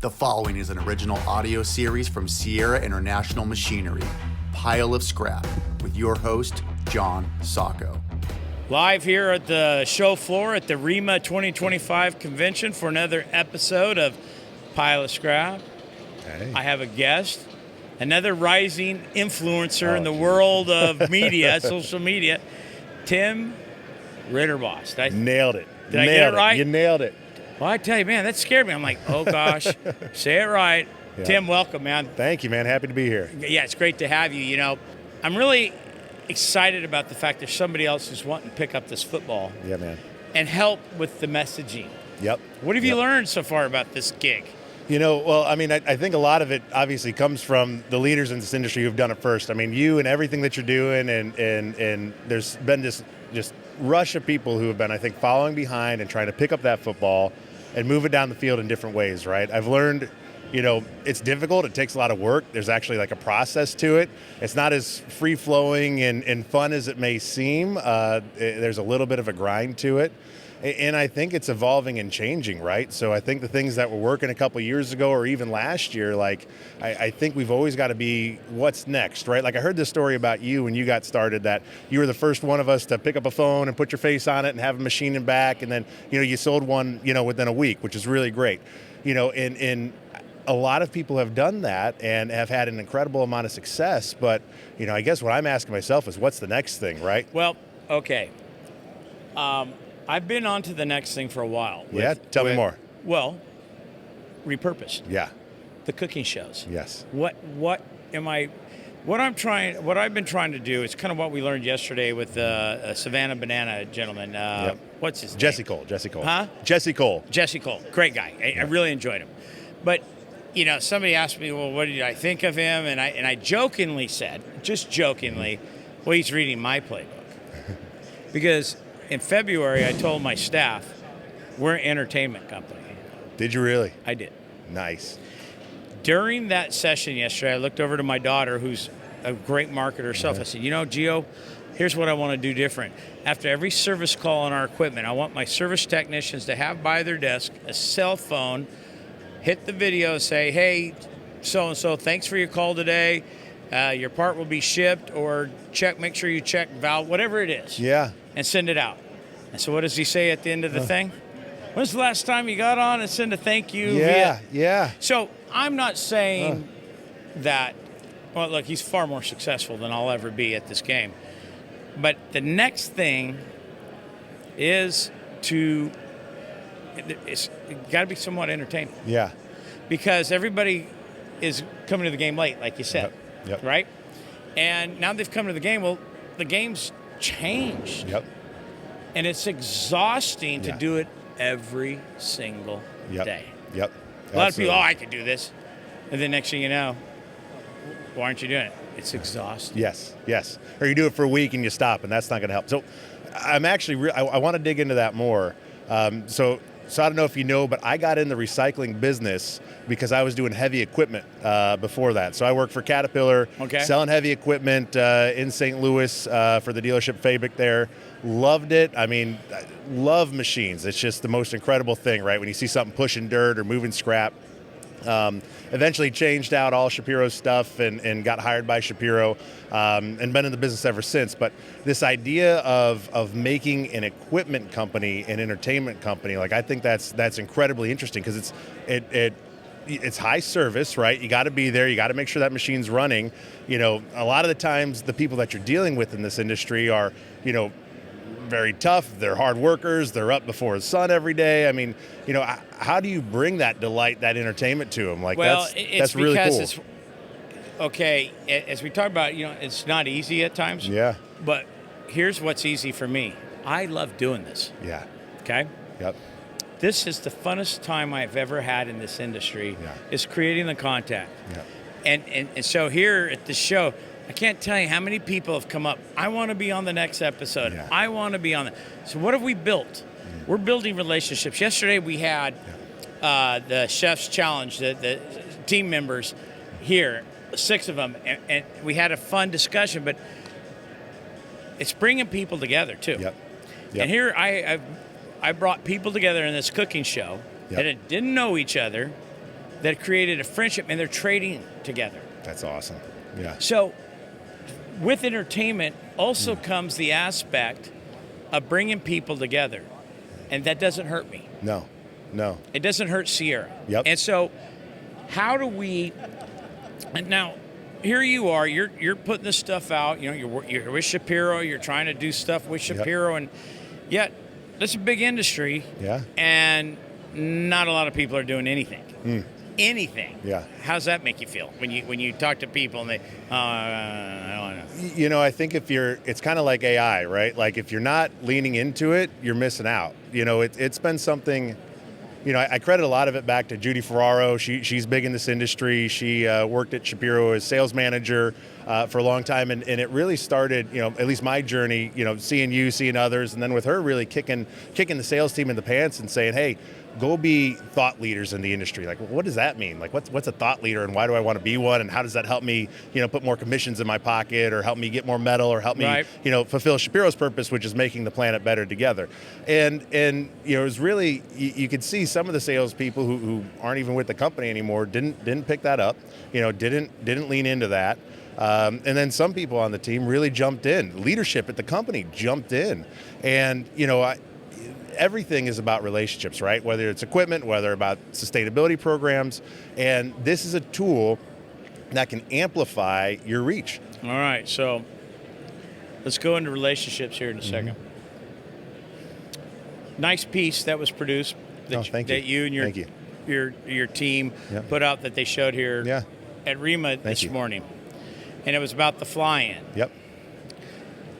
The following is an original audio series from Sierra International Machinery, Pile of Scrap, with your host, John Sacco. Live here at the show floor at the ReMA 2025 convention for another episode of Pile of Scrap. Hey. I have a guest, another rising influencer in the world of media, social media, Tim Ridderbos. Nailed it. Did I get it right? You nailed it. Well, I tell you, man, that scared me. I'm like, oh gosh, say it right. Yeah. Tim, welcome, man. Thank you, man. Happy to be here. Yeah, it's great to have you. You know, I'm really excited about the fact there's somebody else who's wanting to pick up this football. Yeah, man. And help with the messaging. Yep. What have you learned so far about this gig? You know, well, I mean, I think a lot of it obviously comes from the leaders in this industry who've done it first. I mean, you and everything that you're doing, and there's been this just rush of people who have been, I think, following behind and trying to pick up that football and move it down the field in different ways, right? I've learned, you know, it's difficult. It takes a lot of work. There's actually like a process to it. It's not as free-flowing and fun as it may seem. There's a little bit of a grind to it. And I think it's evolving and changing, right? So I think the things that were working a couple years ago or even last year, like, I think we've always got to be what's next, right? Like I heard this story about you when you got started that you were the first one of us to pick up a phone and put your face on it and have a machine in back. And then, you know, you sold one, you know, within a week, which is really great. You know, and a lot of people have done that and have had an incredible amount of success. But, you know, I guess what I'm asking myself is what's the next thing, right? Well, okay. I've been on to the next thing for a while. Tell me more. Well, repurposed. Yeah. The cooking shows. Yes. What I've been trying to do is kind of what we learned yesterday with Savannah Banana gentleman. What's his name? Jesse Cole. Huh? Jesse Cole. Jesse Cole. Great guy. I really enjoyed him. But, you know, somebody asked me, well, what did I think of him? And I jokingly said, well, he's reading my playbook. Because in February, I told my staff, we're an entertainment company. Did you really? I did. Nice. During that session yesterday, I looked over to my daughter, who's a great marketer herself. I said, you know, Gio, here's what I want to do different. After every service call on our equipment, I want my service technicians to have by their desk a cell phone, hit the video, say, hey, so-and-so, thanks for your call today. Your part will be shipped, or make sure you check valve, whatever it is. Yeah. And send it out. And so what does he say at the end of the thing? When's the last time you got on and send a thank you? Yeah. So I'm not saying that, well, look, he's far more successful than I'll ever be at this game. But the next thing is it's got to be somewhat entertaining. Yeah. Because everybody is coming to the game late, like you said. Yep. Right? And now they've come to the game. Well, the game's changed. Yep. And it's exhausting to do it every single day. Yep. A lot of people, I could do this. And then next thing you know, why aren't you doing it? It's exhausting. Yes. Or you do it for a week and you stop, and that's not going to help. So I'm actually, I want to dig into that more. So I don't know if you know, but I got in the recycling business because I was doing heavy equipment before that. So I worked for Caterpillar, selling heavy equipment in St. Louis for the dealership Fabic there. Loved it. I mean, I love machines. It's just the most incredible thing, right? When you see something pushing dirt or moving scrap. Eventually changed out all Shapiro's stuff and got hired by Shapiro and been in the business ever since. But this idea of making an equipment company, an entertainment company, like I think that's incredibly interesting because it's high service, right? You got to be there. You got to make sure that machine's running. You know, a lot of the times the people that you're dealing with in this industry are, you know, very tough. They're hard workers. They're up before the sun every day. I mean, you know, how do you bring that delight, that entertainment to them? Like, well, that's really cool. As we talk about, you know, it's not easy at times. Yeah. But here's what's easy for me. I love doing this. Yeah. Okay? Yep. This is the funnest time I've ever had in this industry, is creating the contact. Yeah. And so here at the show, I can't tell you how many people have come up. I want to be on the next episode. Yeah. I want to be on it. So what have we built? We're building relationships. Yesterday we had the Chef's Challenge, the team members here, 6 of them, and we had a fun discussion. But it's bringing people together too. Yep. And here I brought people together in this cooking show that didn't know each other. that created a friendship, and they're trading together. That's awesome. Yeah. So with entertainment also comes the aspect of bringing people together, and that doesn't hurt me. No. It doesn't hurt Sierra. Yep. And so how do we, and now here you are, you're putting this stuff out, you're with Shapiro, you're trying to do stuff with Shapiro, and yet it's a big industry. Yeah. And not a lot of people are doing anything. Anything. Yeah. How's that make you feel when you talk to people and they, I don't know. I think it's kind of like AI, right? Like if you're not leaning into it, you're missing out. It's been something, I credit a lot of it back to Judy Ferraro. She's big in this industry. She worked at Shapiro as sales manager for a long time. And it really started, at least my journey, seeing you, seeing others. And then with her really kicking the sales team in the pants and saying, hey, go be thought leaders in the industry. Like, what does that mean? Like, what's a thought leader, and why do I want to be one? And how does that help me, put more commissions in my pocket, or help me get more metal, or help me, fulfill Shapiro's purpose, which is making the planet better together. And it was really, you could see some of the salespeople who aren't even with the company anymore didn't pick that up, didn't lean into that. And then some people on the team really jumped in. Leadership at the company jumped in, and everything is about relationships, right? Whether it's equipment, whether about sustainability programs, and this is a tool that can amplify your reach. All right, so let's go into relationships here in a second. Nice piece that was produced that you and your team put out, that they showed here at ReMA this morning, and it was about the fly-in. Yep.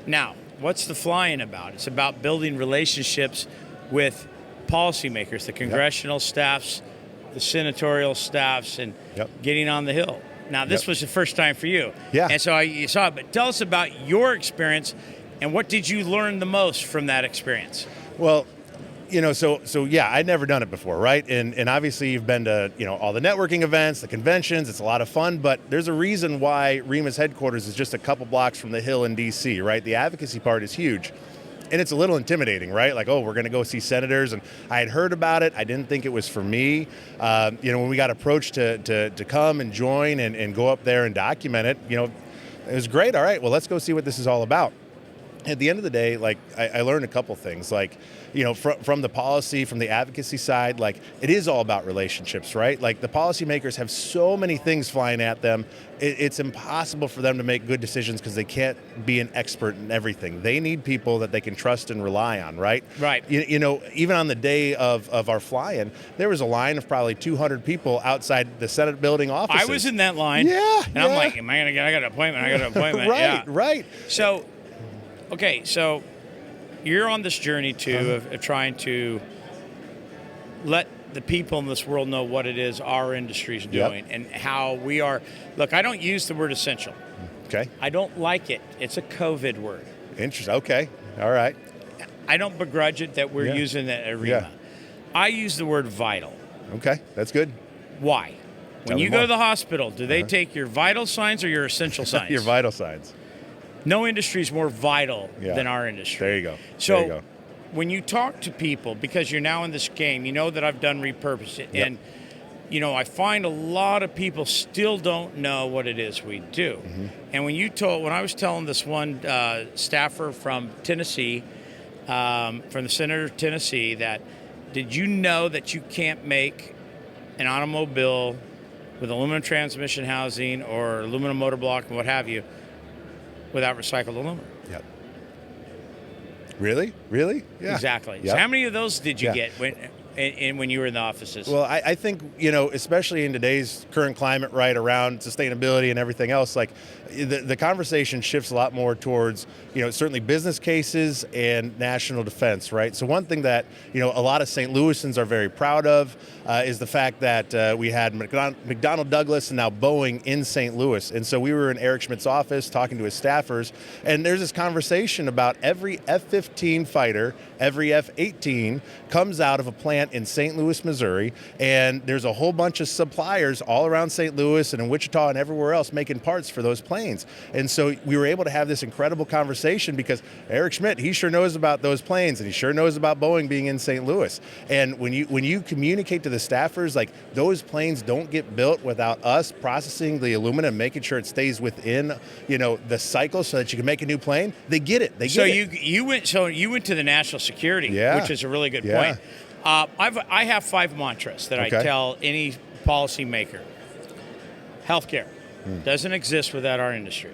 Now, what's the fly-in about? It's about building relationships with policymakers, the congressional staffs, the senatorial staffs, and getting on the Hill. Now, this was the first time for you. Yeah. And so you saw it, but tell us about your experience, and what did you learn the most from that experience? Well, I'd never done it before, right? And obviously you've been to, all the networking events, the conventions. It's a lot of fun, but there's a reason why ReMA's headquarters is just a couple blocks from the Hill in DC, right? The advocacy part is huge. And it's a little intimidating, right? Like, oh, we're going to go see senators. And I had heard about it. I didn't think it was for me. When we got approached to come and join and go up there and document it, it was great. All right, well, let's go see what this is all about. At the end of the day, like, I learned a couple things, like, from the policy, from the advocacy side, like, it is all about relationships, right? Like, the policymakers have so many things flying at them. It's impossible for them to make good decisions because they can't be an expert in everything. They need people that they can trust and rely on, right? Right. Even on the day of our fly-in, there was a line of probably 200 people outside the Senate building offices. I was in that line. Yeah. And I'm like, I got an appointment. Right. So, okay, so you're on this journey too of trying to let the people in this world know what it is our industry is doing and how we are. Look, I don't use the word essential. Okay. I don't like it. It's a COVID word. Interesting. Okay. All right. I don't begrudge it that we're using that at ReMA. Yeah. I use the word vital. Okay. That's good. Why? When you go to the hospital, do they take your vital signs or your essential signs? Your vital signs. No industry is more vital than our industry. There you go. So when you talk to people, because you're now in this game, you know that I've done repurpose it. And, I find a lot of people still don't know what it is we do. And when I was telling this one staffer from Tennessee, from the Senator of Tennessee, that did you know that you can't make an automobile with aluminum transmission housing or aluminum motor block and what have you without recycled aluminum? Yep. Really? Yeah. Exactly. Yep. So how many of those did you get when you were in the offices? Well, I think, especially in today's current climate, right, around sustainability and everything else, like the conversation shifts a lot more towards, certainly business cases and national defense, right? So one thing that, a lot of St. Louisans are very proud of is the fact that we had McDonnell Douglas and now Boeing in St. Louis. And so we were in Eric Schmidt's office talking to his staffers, and there's this conversation about every F-15 fighter, every F-18 comes out of a plant plant in St. Louis, Missouri, and there's a whole bunch of suppliers all around St. Louis and in Wichita and everywhere else making parts for those planes. And so we were able to have this incredible conversation because Eric Schmidt, he sure knows about those planes, and he sure knows about Boeing being in St. Louis. And when you communicate to the staffers, like, those planes don't get built without us processing the aluminum, making sure it stays within, the cycle so that you can make a new plane, they get it. You went to the national security, which is a really good point. I have 5 mantras that I tell any policymaker. Healthcare doesn't exist without our industry.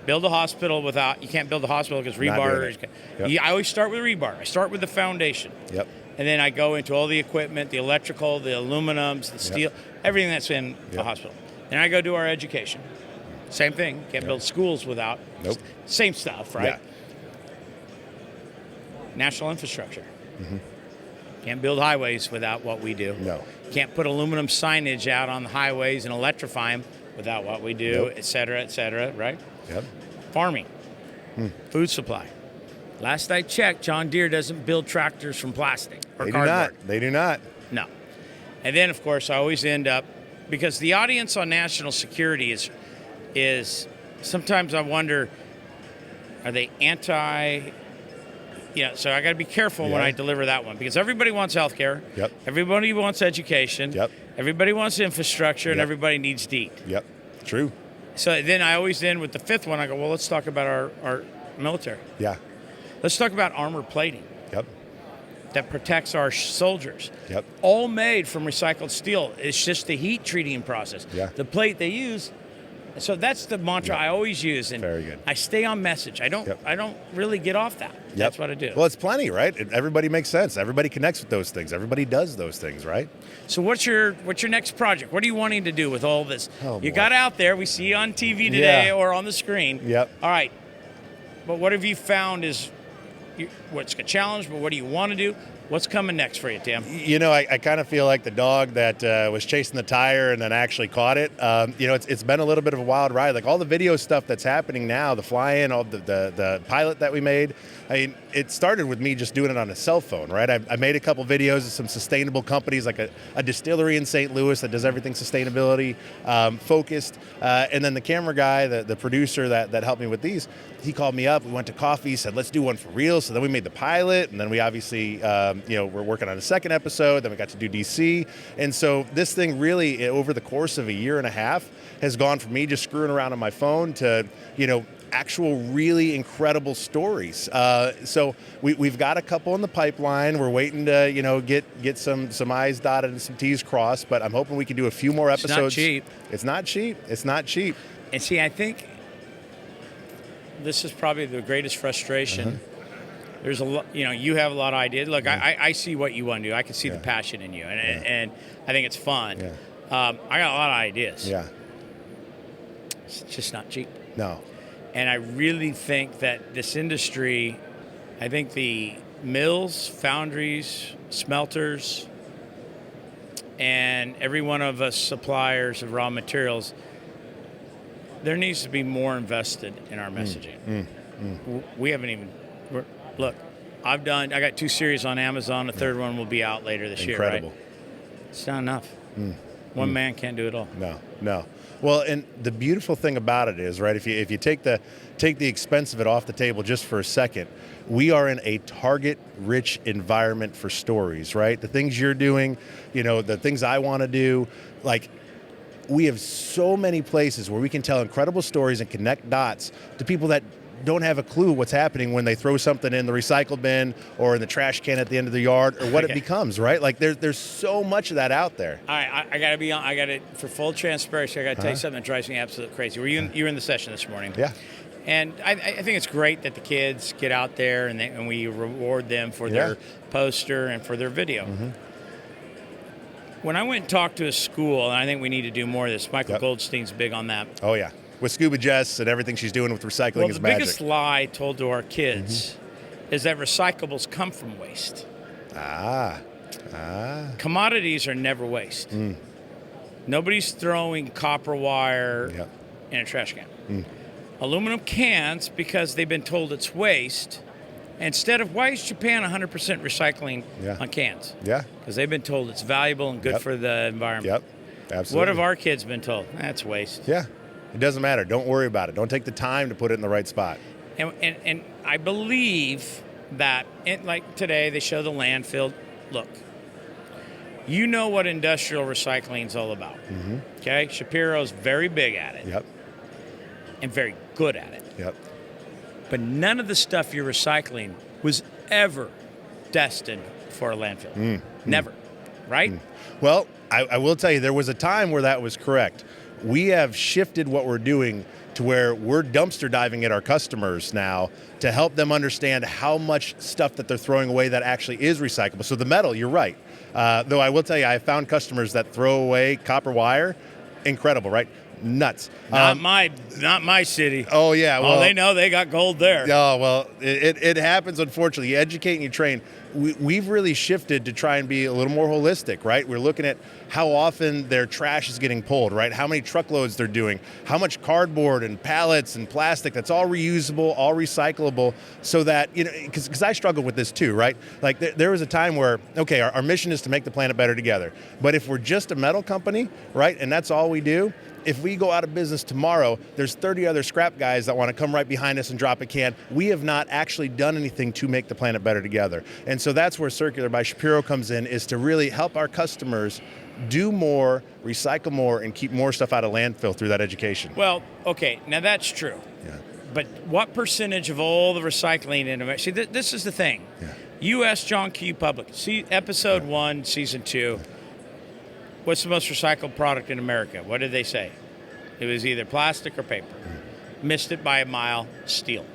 Build a hospital you can't build a hospital because rebar. I always start with rebar. I start with the foundation. Yep. And then I go into all the equipment, the electrical, the aluminums, the steel, everything that's in a hospital. Then I go do our education. Same thing. Can't build schools without. Nope. Same stuff, right? Yeah. National infrastructure. Can't build highways without what we do. No. Can't put aluminum signage out on the highways and electrify them without what we do, et cetera, right? Yep. Farming. Food supply. Last I checked, John Deere doesn't build tractors from plastic or cardboard. They do not. No. And then, of course, I always end up, because the audience on national security is sometimes I wonder, are they anti? So I got to be careful when I deliver that one, because everybody wants healthcare. Yep. Everybody wants education. Yep. Everybody wants infrastructure, and everybody needs DEET. Yep. True. So then I always end with the 5th one. I go, well, let's talk about our military. Yeah. Let's talk about armor plating. Yep. That protects our soldiers. Yep. All made from recycled steel. It's just the heat treating process. Yeah. The plate they use. So that's the mantra I always use, and very good. I stay on message. I don't really get off that. That's what I do. Well, it's plenty, right? Everybody makes sense. Everybody connects with those things. Everybody does those things, right? So what's your next project? What are you wanting to do with all this? Oh, you boy. got out there. We see you on TV today or on the screen. Yep. All right. But what have you found is what's a challenge, but what do you want to do? What's coming next for you, Tim? I kind of feel like the dog that was chasing the tire and then actually caught it. It's been a little bit of a wild ride. Like, all the video stuff that's happening now, the fly-in, all the pilot that we made, it started with me just doing it on a cell phone, right? I made a couple videos of some sustainable companies, like a distillery in St. Louis that does everything sustainability focused. And then the camera guy, the producer that helped me with these, he called me up. We went to coffee, said, let's do one for real. So then we made the pilot, and then we obviously, we're working on a second episode. Then we got to do DC. And so this thing really, over the course of a year and a half, has gone from me just screwing around on my phone to, actual really incredible stories. So we've got a couple in the pipeline. We're waiting to, get some I's dotted and some T's crossed, but I'm hoping we can do a few more episodes. It's not cheap. It's not cheap. And see, I think this is probably the greatest frustration. There's a lot, you have a lot of ideas. Look, I see what you want to do. I can see the passion in you, and I think it's fun. Yeah. I got a lot of ideas. Yeah. It's just not cheap. No. And I really think that this industry, I think the mills, foundries, smelters, and every one of us suppliers of raw materials, there needs to be more invested in our messaging. We haven't even... Look, I got 2 series on Amazon. The 3rd one will be out later this year, right? It's not enough. One man can't do it all. No. Well, and the beautiful thing about it is, right, if you take the expense of it off the table just for a second, we are in a target-rich environment for stories, right? The things you're doing, the things I want to do, like, we have so many places where we can tell incredible stories and connect dots to people that don't have a clue what's happening when they throw something in the recycle bin or in the trash can at the end of the yard, or what it becomes, right? Like, there's so much of that out there. All right, I got to for full transparency, I got to tell you something that drives me absolutely crazy. You were in the session this morning. Yeah. And I think it's great that the kids get out there and we reward them for their poster and for their video. When I went and talked to a school, and I think we need to do more of this, Michael Goldstein's big on that. Oh, yeah. With Scuba Jess and everything she's doing with recycling is magic. The biggest lie told to our kids is that recyclables come from waste. Commodities are never waste. Nobody's throwing copper wire in a trash can. Aluminum cans, because they've been told it's waste, Instead of, why is Japan 100% recycling on cans? Yeah. Because they've been told it's valuable and good for the environment. Yep. Absolutely. What have our kids been told? That's waste. Yeah. It doesn't matter. Don't worry about it. Don't take the time to put it in the right spot. And I believe that, like today, they show the landfill. Look, you know what industrial recycling is all about. Mm-hmm. Okay? Shapiro's very big at it. Yep. And very good at it. Yep. But none of the stuff you're recycling was ever destined for a landfill. Never. Right? Well, I will tell you, there was a time where that was correct. We have shifted what we're doing to where we're dumpster diving at our customers now to help them understand how much stuff that they're throwing away that actually is recyclable. So the metal, you're right. Though I will tell you, I found customers that throw away copper wire. Incredible, right? Nuts. Not my city. Oh, yeah. Well, they know they got gold there. Oh, well, it happens, unfortunately. You educate and you train. We've really shifted to try and be a little more holistic, right? We're looking at how often their trash is getting pulled, right? How many truckloads they're doing, how much cardboard and pallets and plastic that's all reusable, all recyclable, so that, because I struggle with this too, right? Like there was a time where, okay, our mission is to make the planet better together. But if we're just a metal company, right, and that's all we do, if we go out of business tomorrow, there's 30 other scrap guys that want to come right behind us and drop a can. We have not actually done anything to make the planet better together. And so that's where Circular by Shapiro comes in, is to really help our customers do more, recycle more, and keep more stuff out of landfill through that education. Well, okay, now that's true. Yeah. But what percentage of all the recycling in America? See, this is the thing. Yeah. You ask John Q. Public, see episode 1, season 2. What's the most recycled product in America? What did they say? It was either plastic or paper. Missed it by a mile, steel.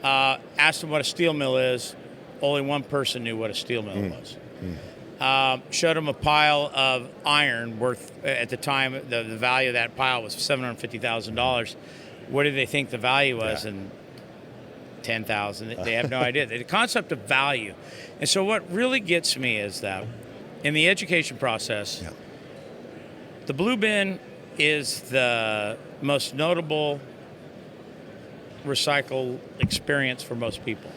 Asked them what a steel mill is. Only one person knew what a steel mill was. Showed them a pile of iron worth, at the time, the value of that pile was $750,000. What did they think the value was? Yeah. And $10,000. They have no idea. The concept of value. And so what really gets me is that in the education process, the blue bin is the most notable recycle experience for most people.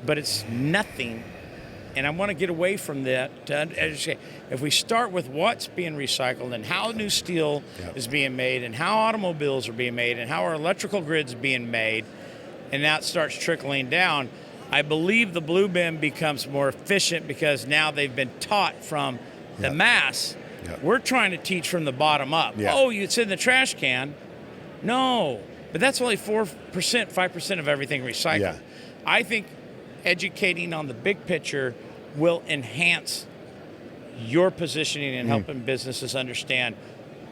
But it's nothing, and I want to get away from that to educate. If we start with what's being recycled and how new steel is being made and how automobiles are being made and how our electrical grid's being made, and that starts trickling down, I believe the blue bin becomes more efficient because now they've been taught from the mass. We're trying to teach from the bottom up. Oh, it's in the trash can. No, but that's only 4%, 5% of everything recycled. I think educating on the big picture will enhance your positioning and helping businesses understand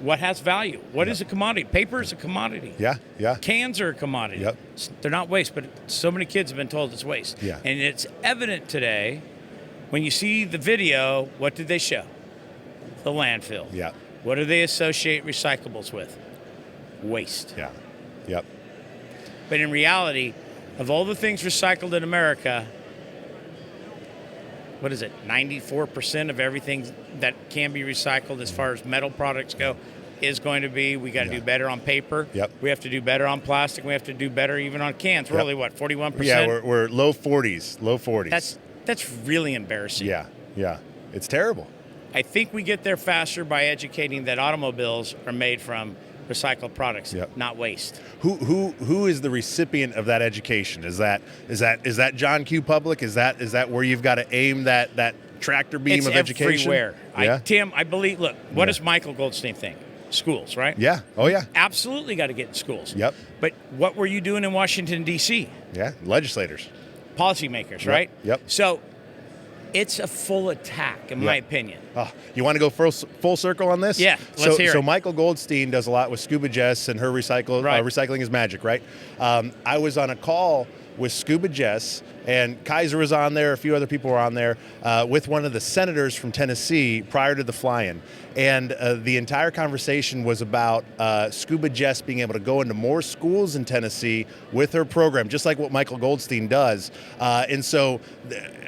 what has value. What is a commodity? Paper is a commodity. Cans are a commodity. They're not waste, but so many kids have been told it's waste. And it's evident today when you see the video. What did they show? The landfill. What do they associate recyclables with? Waste. But in reality, of all the things recycled in America, what is it? 94% of everything that can be recycled as far as metal products go is going to be. We got to do better on paper. We have to do better on plastic. We have to do better even on cans. We're only, what, 41%? Yeah, we're low 40s. Low 40s. That's really embarrassing. Yeah. It's terrible. I think we get there faster by educating that automobiles are made from recycled products, not waste. Who is the recipient of that education? Is that John Q. Public? Is that where you've got to aim that tractor beam it's of education? Everywhere. Tim, I believe. Look, what does Michael Goldstein think? Schools, right? Yeah. Oh yeah. Absolutely got to get in schools. But what were you doing in Washington D.C.? Legislators, policymakers, right? Yep. So it's a full attack, in my opinion. You want to go full circle on this? Yeah, let's hear it. So Michael Goldstein does a lot with Scuba Jess and her recycling is magic, right? I was on a call with Scuba Jess and Kaiser was on there, a few other people were on there, with one of the senators from Tennessee prior to the fly-in. And the entire conversation was about Scuba Jess being able to go into more schools in Tennessee with her program, just like what Michael Goldstein does. And so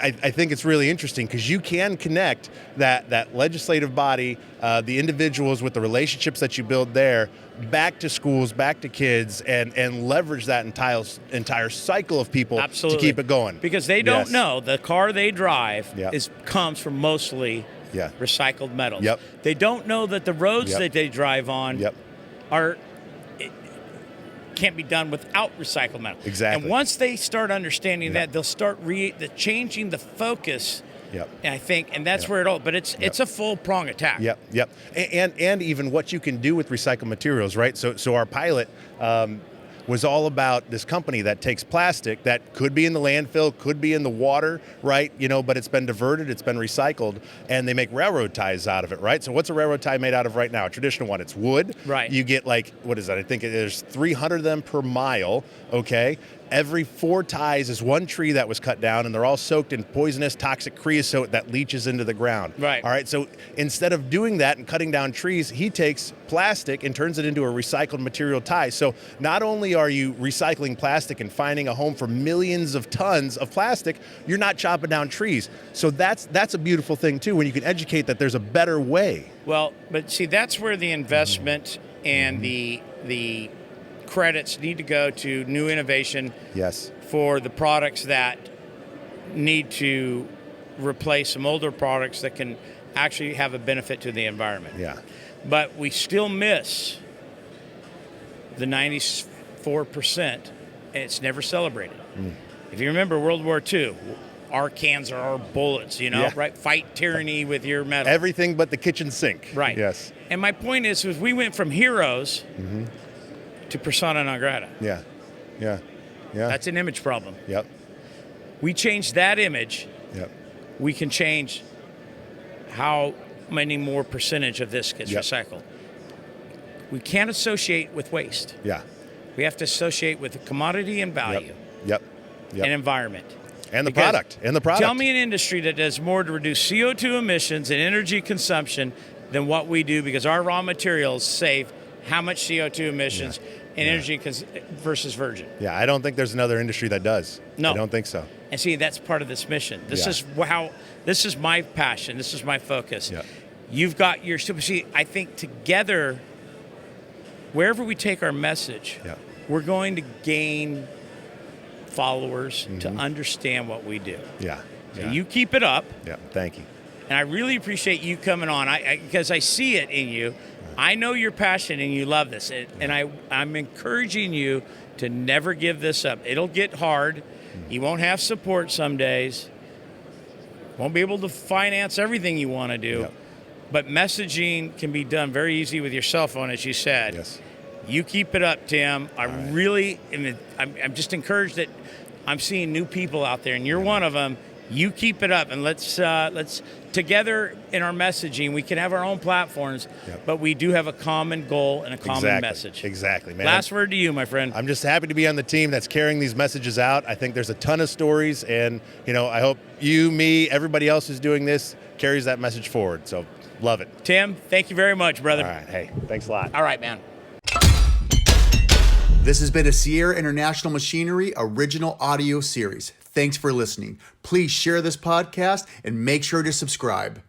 I think it's really interesting because you can connect that legislative body, the individuals with the relationships that you build there, back to schools, back to kids, and leverage that entire cycle of people Absolutely. to keep it going. Because they don't know the car they drive Yep. comes from mostly recycled metals. Yep. They don't know that the roads Yep. that they drive on Yep. can't be done without recycled metal. Exactly. And once they start understanding that, they'll start changing the focus. Yep. And I think, and that's where it all. But it's a full prong attack. Yep. And even what you can do with recycled materials, right? So our pilot was all about this company that takes plastic that could be in the landfill, could be in the water, right? But it's been diverted, it's been recycled, and they make railroad ties out of it, right? So what's a railroad tie made out of right now? A traditional one, it's wood. Right. You get what is that? I think there's 300 of them per mile, okay? Every 4 ties is one tree that was cut down, and they're all soaked in poisonous, toxic creosote that leaches into the ground. Right. All right, so instead of doing that and cutting down trees, he takes plastic and turns it into a recycled material tie. So not only are you recycling plastic and finding a home for millions of tons of plastic, you're not chopping down trees. So that's a beautiful thing, too, when you can educate that there's a better way. Well, but see, that's where the investment and the credits need to go to new innovation. Yes. For the products that need to replace some older products that can actually have a benefit to the environment. Yeah. But we still miss the 94%, and it's never celebrated. If you remember World War II, our cans are our bullets, right? Fight tyranny with your metal. Everything but the kitchen sink. Right. Yes. And my point is we went from heroes to persona non grata. Yeah. That's an image problem. Yep. We change that image, Yep. we can change how many more percentage of this gets recycled. We can't associate with waste. Yeah. We have to associate with commodity and value Yep. and environment. And the Because product. Tell me an industry that does more to reduce CO2 emissions and energy consumption than what we do, because our raw materials save how much CO2 emissions and energy versus virgin. Yeah, I don't think there's another industry that does. No. I don't think so. And see, that's part of this mission. This is my passion. This is my focus. Yeah. You've got your, see, I think together, wherever we take our message, we're going to gain followers to understand what we do. Yeah. So you keep it up. Yeah, thank you. And I really appreciate you coming on because I see it in you. I know you're passionate and you love this. And I'm encouraging you to never give this up. It'll get hard. You won't have support some days. Won't be able to finance everything you want to do. Yep. But messaging can be done very easy with your cell phone, as you said. Yes. You keep it up, Tim. I'm just encouraged that I'm seeing new people out there, and you're one of them. You keep it up, and let's together in our messaging, we can have our own platforms, but we do have a common goal and a common message. Exactly, man. Last word to you, my friend. I'm just happy to be on the team that's carrying these messages out. I think there's a ton of stories, and I hope you, me, everybody else who's doing this carries that message forward. So, love it. Tim, thank you very much, brother. All right, hey, thanks a lot. All right, man. This has been a Sierra International Machinery original audio series. Thanks for listening. Please share this podcast and make sure to subscribe.